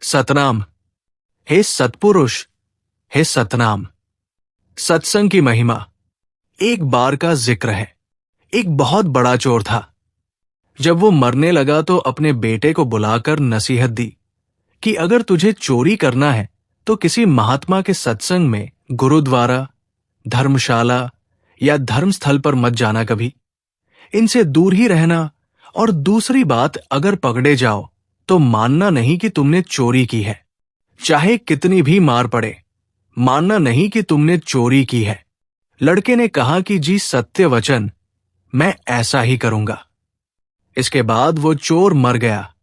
सतनाम। हे सत्पुरुष, हे सतनाम। सत्संग की महिमा। एक बार का जिक्र है। एक बहुत बड़ा चोर था। जब वो मरने लगा तो अपने बेटे को बुलाकर नसीहत दी कि अगर तुझे चोरी करना है तो किसी महात्मा के सत्संग में गुरुद्वारा, धर्मशाला या धर्मस्थल पर मत जाना कभी। इनसे दूर ही रहना। और दूसरी बात, अगर पकड़े जाओ तो मानना नहीं कि तुमने चोरी की है, चाहे कितनी भी मार पड़े। मानना नहीं कि तुमने चोरी की है। लड़के ने कहा कि जी सत्य वचन, मैं ऐसा ही करूंगा। इसके बाद वो चोर मर गया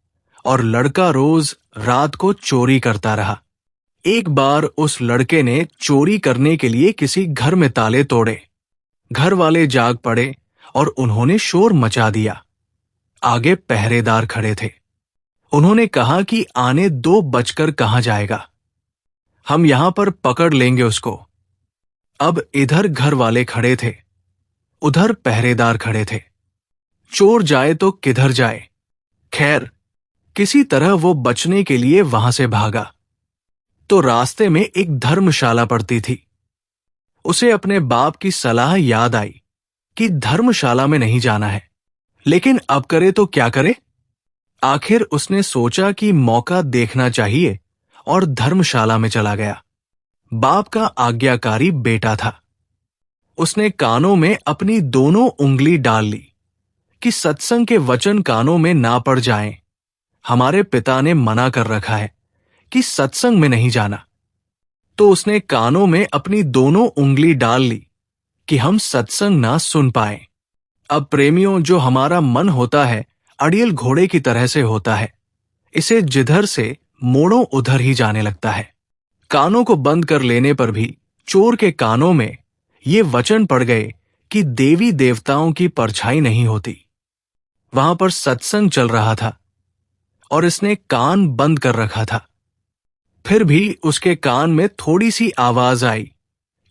और लड़का रोज रात को चोरी करता रहा। एक बार उस लड़के ने चोरी करने के लिए किसी घर में ताले तोड़े। घर वाले जाग पड़े और उन्होंने शोर मचा दिया। आगे पहरेदार खड़े थे। उन्होंने कहा कि आने 2 बजकर कहां जाएगा, हम यहां पर पकड़ लेंगे उसको। अब इधर घर वाले खड़े थे, उधर पहरेदार खड़े थे। चोर जाए तो किधर जाए। खैर, किसी तरह वो बचने के लिए वहां से भागा तो रास्ते में एक धर्मशाला पड़ती थी। उसे अपने बाप की सलाह याद आई कि धर्मशाला में नहीं जाना है, लेकिन अब करे तो क्या करे। आखिर उसने सोचा कि मौका देखना चाहिए और धर्मशाला में चला गया। बाप का आज्ञाकारी बेटा था। उसने कानों में अपनी दोनों उंगली डाल ली कि सत्संग के वचन कानों में ना पड़ जाएं। हमारे पिता ने मना कर रखा है कि सत्संग में नहीं जाना। तो उसने कानों में अपनी दोनों उंगली डाल ली कि हम सत्संग ना सुन पाए। अब प्रेमियों, जो हमारा मन होता है अड़ियल घोड़े की तरह से होता है। इसे जिधर से मोड़ो उधर ही जाने लगता है। कानों को बंद कर लेने पर भी चोर के कानों में ये वचन पड़ गए कि देवी देवताओं की परछाई नहीं होती। वहां पर सत्संग चल रहा था और इसने कान बंद कर रखा था। फिर भी उसके कान में थोड़ी सी आवाज आई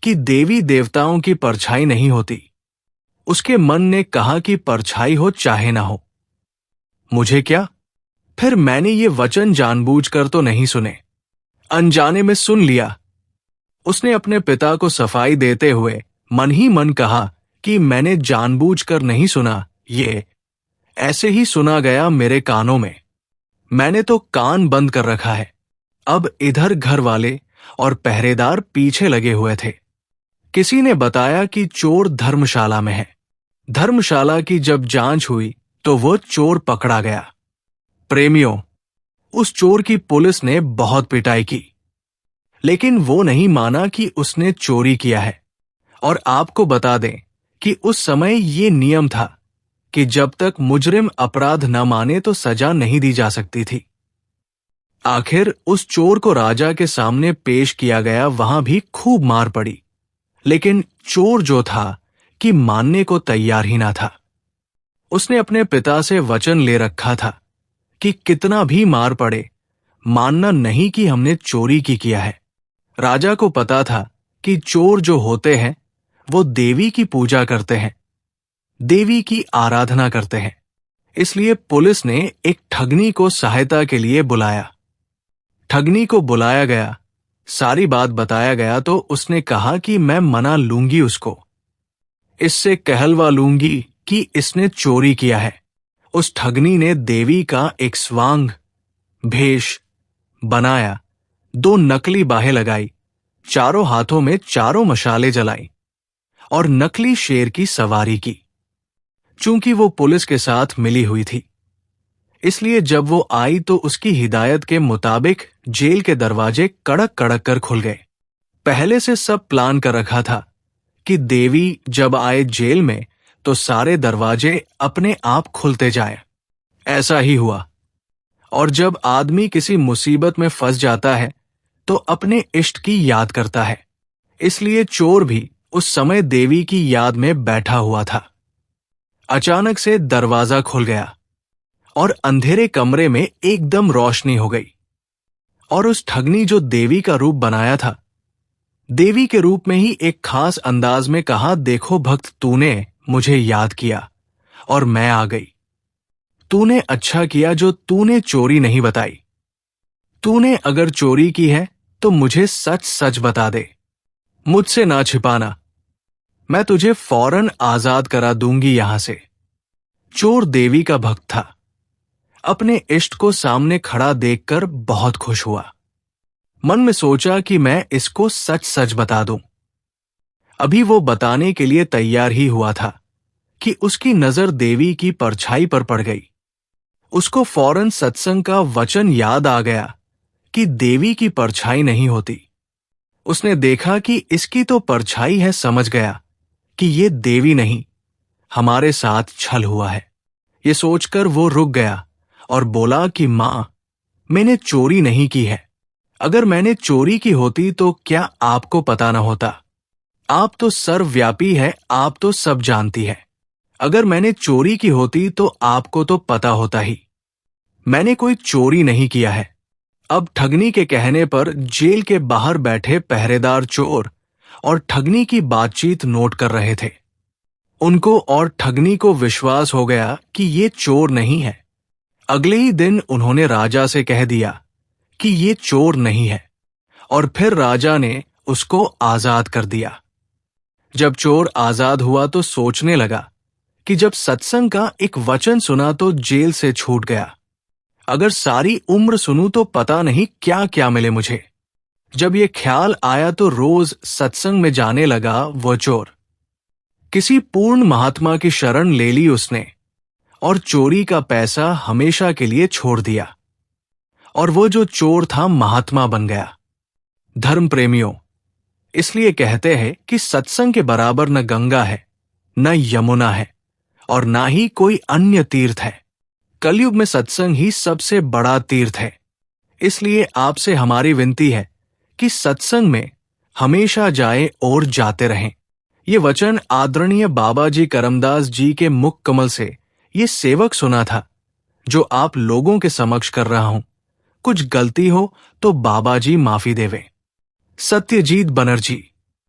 कि देवी देवताओं की परछाई नहीं होती। उसके मन ने कहा कि परछाई हो चाहे ना हो, मुझे क्या। फिर मैंने ये वचन जानबूझकर तो नहीं सुने, अनजाने में सुन लिया। उसने अपने पिता को सफाई देते हुए मन ही मन कहा कि मैंने जानबूझकर नहीं सुना, ये ऐसे ही सुना गया मेरे कानों में। मैंने तो कान बंद कर रखा है। अब इधर घर वाले और पहरेदार पीछे लगे हुए थे। किसी ने बताया कि चोर धर्मशाला में है। धर्मशाला की जब जांच हुई तो वो चोर पकड़ा गया। प्रेमियों, उस चोर की पुलिस ने बहुत पिटाई की, लेकिन वो नहीं माना कि उसने चोरी किया है। और आपको बता दें कि उस समय ये नियम था कि जब तक मुजरिम अपराध न माने तो सजा नहीं दी जा सकती थी। आखिर उस चोर को राजा के सामने पेश किया गया। वहां भी खूब मार पड़ी, लेकिन चोर जो था कि मानने को तैयार ही ना था। उसने अपने पिता से वचन ले रखा था कि कितना भी मार पड़े, मानना नहीं कि हमने चोरी की किया है। राजा को पता था कि चोर जो होते हैं वो देवी की पूजा करते हैं, देवी की आराधना करते हैं। इसलिए पुलिस ने एक ठगनी को सहायता के लिए बुलाया। ठगनी को बुलाया गया, सारी बात बताया गया तो उसने कहा कि मैं मना लूंगी उसको, इससे कहलवा लूंगी कि इसने चोरी किया है। उस ठगनी ने देवी का एक स्वांग भेष बनाया, 2 नकली बाहें लगाई, चारों हाथों में चारों मशाले जलाई और नकली शेर की सवारी की। चूंकि वो पुलिस के साथ मिली हुई थी, इसलिए जब वो आई तो उसकी हिदायत के मुताबिक जेल के दरवाजे कड़क कड़क कर खुल गए। पहले से सब प्लान कर रखा था कि देवी जब आए जेल में तो सारे दरवाजे अपने आप खुलते जाए। ऐसा ही हुआ। और जब आदमी किसी मुसीबत में फंस जाता है तो अपने इष्ट की याद करता है। इसलिए चोर भी उस समय देवी की याद में बैठा हुआ था। अचानक से दरवाजा खुल गया और अंधेरे कमरे में एकदम रोशनी हो गई। और उस ठगनी जो देवी का रूप बनाया था, देवी के रूप में ही एक खास अंदाज में कहा, देखो भक्त, तूने मुझे याद किया और मैं आ गई। तूने अच्छा किया जो तूने चोरी नहीं बताई। तूने अगर चोरी की है तो मुझे सच सच बता दे, मुझसे ना छिपाना। मैं तुझे फौरन आजाद करा दूंगी यहां से। चोर देवी का भक्त था। अपने इष्ट को सामने खड़ा देखकर बहुत खुश हुआ। मन में सोचा कि मैं इसको सच सच बता दूं। अभी वो बताने के लिए तैयार ही हुआ था कि उसकी नजर देवी की परछाई पर पड़ गई। उसको फौरन सत्संग का वचन याद आ गया कि देवी की परछाई नहीं होती। उसने देखा कि इसकी तो परछाई है, समझ गया कि ये देवी नहीं, हमारे साथ छल हुआ है। ये सोचकर वो रुक गया और बोला कि मां, मैंने चोरी नहीं की है। अगर मैंने चोरी की होती तो क्या आपको पता न होता? आप तो सर्वव्यापी है, आप तो सब जानती है। अगर मैंने चोरी की होती तो आपको तो पता होता ही। मैंने कोई चोरी नहीं किया है। अब ठगनी के कहने पर जेल के बाहर बैठे पहरेदार चोर और ठगनी की बातचीत नोट कर रहे थे। उनको और ठगनी को विश्वास हो गया कि ये चोर नहीं है। अगले ही दिन उन्होंने राजा से कह दिया कि ये चोर नहीं है, और फिर राजा ने उसको आजाद कर दिया। जब चोर आजाद हुआ तो सोचने लगा कि जब सत्संग का एक वचन सुना तो जेल से छूट गया। अगर सारी उम्र सुनूं तो पता नहीं क्या क्या मिले मुझे। जब ये ख्याल आया तो रोज सत्संग में जाने लगा वो चोर। किसी पूर्ण महात्मा की शरण ले ली उसने और चोरी का पैसा हमेशा के लिए छोड़ दिया। और वो जो चोर था महात्मा बन गया। धर्म प्रेमियों, इसलिए कहते हैं कि सत्संग के बराबर न गंगा है, न यमुना है, और ना ही कोई अन्य तीर्थ है। कलयुग में सत्संग ही सबसे बड़ा तीर्थ है। इसलिए आपसे हमारी विनती है कि सत्संग में हमेशा जाए और जाते रहें। ये वचन आदरणीय बाबा जी करमदास जी के मुख कमल से ये सेवक सुना था, जो आप लोगों के समक्ष कर रहा हूं। कुछ गलती हो तो बाबा जी माफी देवे। सत्यजीत बनर्जी।